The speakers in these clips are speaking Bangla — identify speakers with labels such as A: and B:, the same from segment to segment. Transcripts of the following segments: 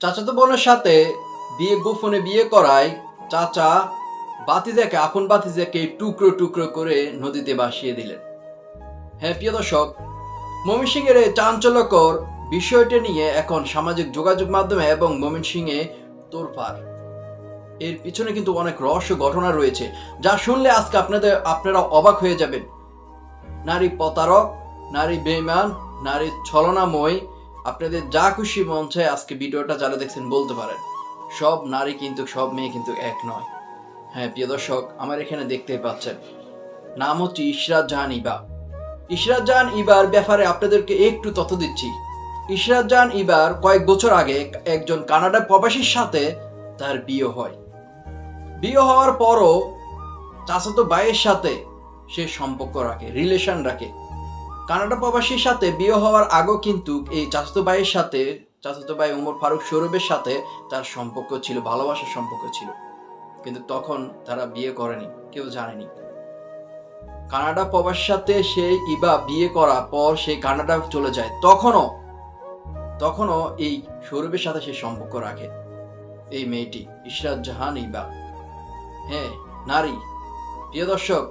A: চাচাতো বোনের সাথে গোপনে বিয়ে করায় চাচা আপন বাতিজাকে টুকরো টুকরো করে নদীতে ভাসিয়ে দিলেন। হ্যাঁ প্রিয় দর্শক, ময়মনসিংহের এই চাঞ্চল্যকর বিষয়টি নিয়ে এখন সামাজিক যোগাযোগ মাধ্যমে এবং ময়মনসিংহে তোলপাড়। এর পিছনে কিন্তু অনেক রহস্য ঘটনা রয়েছে, যা শুনলে আজকে আপনারা অবাক হয়ে যাবেন। নারী প্রতারক, নারী বেঈমান, নারী ছলনাময়, আপনাদের যা খুশি মন চায় আজকে ভিডিওটা যারা দেখছেন বলতে পারেন। সব নারী কিন্তু, সব মেয়ে কিন্তু এক নয়। হ্যাঁ প্রিয় দর্শক, আমার এখানে দেখতেই পাচ্ছেন, নাম হচ্ছে ইশরাত জাহান ইবা। ইশরাত জাহান ইবার ব্যাপারে আপনাদেরকে একটু তথ্য দিচ্ছি। ইশরাত জাহান ইবার কয়েক বছর আগে একজন কানাডা প্রবাসীর সাথে তার বিয়ে হয়। বিয়ে হওয়ার পরও চাচাতো ভাইয়ের সাথে সে সম্পর্ক রাখে, রিলেশন রাখে। কানাডা প্রবাসীর সাথে বিয়ে হওয়ার আগেও কিন্তু এই চাচাতো ভাইয়ের সাথে, চাচাতো ভাই উমর ফারুক সৌরভের সাথে তার সম্পর্ক ছিল, ভালোবাসার সম্পর্ক ছিল। কিন্তু তখন তারা বিয়ে করেনি, কেউ জানেনি। কানাডা প্রবাসীর সাথে সে ইবা বিয়ে করার পর সে কানাডা চলে যায়, তখনও এই সৌরভের সাথে সে সম্পর্ক রাখে। এই মেয়েটি ইশরাত জাহান ইবা, হ্যাঁ নারী। প্রিয় দর্শক,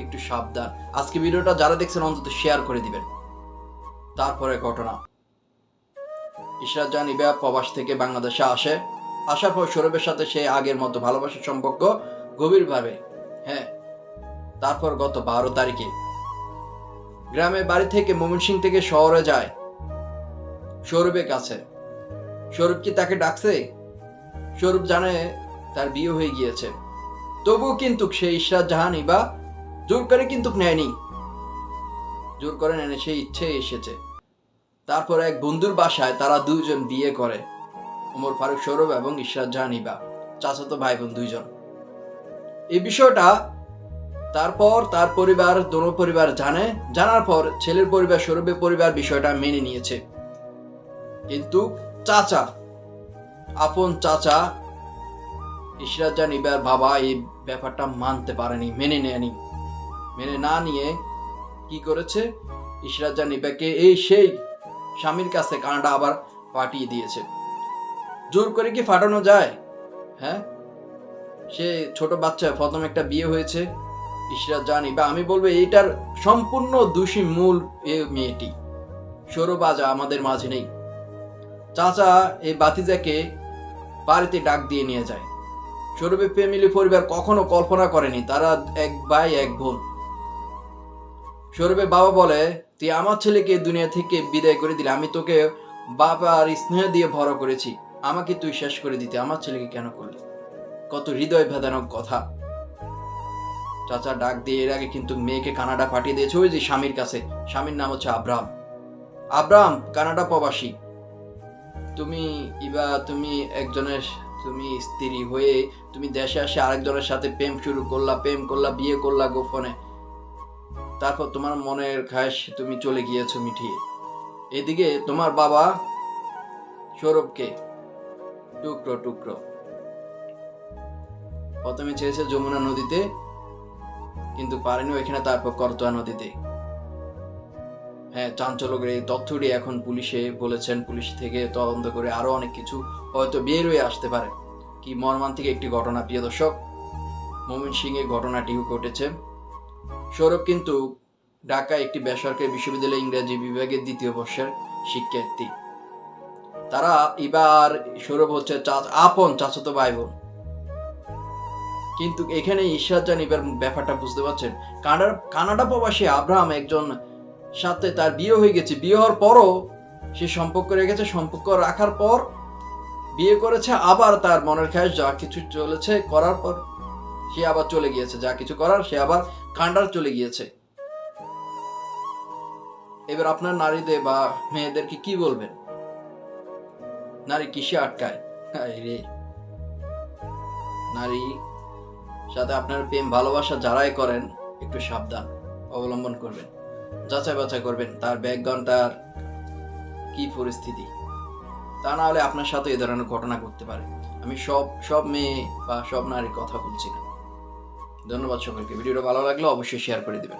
A: একটু সাবধান। আজকে ভিডিওটা যারা দেখছেন অন্তত শেয়ার করে দিবেন। তারপরে ঘটনা, ইশরাত জাহান ইবা প্রবাস থেকে বাংলাদেশে আসার পর সৌরভের সাথে সে আগের মতো ভালোবাসার সম্পর্ক গভীরভাবে। হ্যাঁ, তারপর গত 12 তারিখে গ্রামের বাড়ি থেকে ময়মনসিংহ থেকে শহরে যায় সৌরভের কাছে। সৌরভ কি তাকে ডাকছে? সৌরভ জানে তার বিয়ে হয়ে গিয়েছে, তবুও কিন্তু সে ইশরাত জাহান ইবা জোর করে কিন্তু নেয়নি, জোর করে নেয়নি, সে ইচ্ছে এসেছে। তারপর এক বন্ধুর বাসায় তারা দুইজন বিয়ে করে, উমর ফারুক সৌরভ এবং ইশরাত জাহান ইবা, চাচাতো ভাই বোন দুইজন। এই বিষয়টা তারপর তার পরিবার, দোনো পরিবার জানার পর ছেলের পরিবার, সৌরভের পরিবার বিষয়টা মেনে নিয়েছে। কিন্তু চাচা, আপন চাচা ইশরাত জাহান ইবার বাবা এই ব্যাপারটা মানতে পারেনি, মেনে নেয়নি। মেনে না নিয়ে কি করেছে, ইশরাত জাহান ইবাকে সেই স্বামীর কাছে কানাডা আবার পাঠিয়ে দিয়েছে। জোর করে কি ফাটানো যায়? হ্যাঁ, সে ছোট বাচ্চা, প্রথম একটা বিয়ে হয়েছে ইশরাত জাহান ইবা। আমি বলবো এইটার সম্পূর্ণ দোষী মূল এই মেয়েটি। সৌরভ আজ আমাদের মাঝে নেই। চাচা এই বাতিজাকে বাড়িতে ডাক দিয়ে নিয়ে যায়। সৌরভের ফ্যামিলি পরিবার কখনো কল্পনা করেনি তারা এক ভাই এক বোন। সৌরভের বাবা বলে, তুই আমার ছেলেকে দুনিয়া থেকে বিদায় করে দিলে, আমি তোকে বাবার স্নেহ দিয়ে বড় করেছি, আমাকে তুই শেষ করে দিতে আমার ছেলেকে কেন করলি? কত হৃদয় ভেদানক কথা। চাচা ডাক দিয়ে এর আগে কিন্তু মেয়েকে কানাডা পাঠিয়ে দিয়েছে ওই যে স্বামীর কাছে। স্বামীর নাম হচ্ছে আব্রাহাম, কানাডা প্রবাসী। তুমি তুমি স্ত্রী হয়ে তুমি দেশে আসে আরেকজনের সাথে প্রেম করলা, বিয়ে করলা গোপনে। তারপর তোমার মনের খাস তুমি চলে গিয়েছো মিঠিয়ে। এদিকে তোমার বাবা সৌরভকে টুকরো টুকরো, প্রথমে চেয়েছে যমুনা নদীতে, কিন্তু পারেনি ওইখানে, তারপর করতোয়া নদীতে। হ্যাঁ, চাঞ্চল্যকর এই তথ্যটি এখন পুলিশে বলেছেন, পুলিশ থেকে তদন্ত করে আরো অনেক কিছু হয়তো বের হয়ে আসতে পারে। কি মর্মান্তিক একটি ঘটনা প্রিয় দর্শক, ময়মনসিংহে ঘটনাটি ঘটেছে। সৌরভ কিন্তু ঢাকায় একটি বেসরকারি বিশ্ববিদ্যালয়ে ইংরেজি বিভাগের 2য় বর্ষের শিক্ষার্থী। তারা এবার সৌরভ হচ্ছে আপন চাচাতো ভাই বোন। কিন্তু এখানে ইশরাত জাহান ইবার ব্যাপারটা বুঝতে পারছেন, কানাডা প্রবাসী আব্রাহাম একজন সাথে তার বিয়ে হয়ে গেছে, বিয়ে হওয়ার পরও সে সম্পর্ক রেখেছে, সম্পর্ক রাখার পর বিয়ে করেছে, আবার তার মনের খাস যা কিছু চলেছে করার পর সে আবার চলে গিয়েছে, যা কিছু করার সে আবার কানাডা চলে গিয়েছে। এবার আপনার নারীদের বা মেয়েদেরকে কি বলবেন? নারী কিসে আটকায়? রে, নারী সাথে আপনার প্রেম ভালোবাসা যারাই করেন একটু সাবধান অবলম্বন করবেন, যাচাই বাছাই করবেন তার ব্যাকগ্রাউন্ডটার কি পরিস্থিতি। তা না হলে আপনার সাথে এ ধরনের ঘটনা ঘটতে পারে। আমি সব মেয়ে বা সব নারীর কথা বলছি না। ধন্যবাদ সকলকে। ভিডিওটা ভালো লাগলে অবশ্যই শেয়ার করে দিবেন।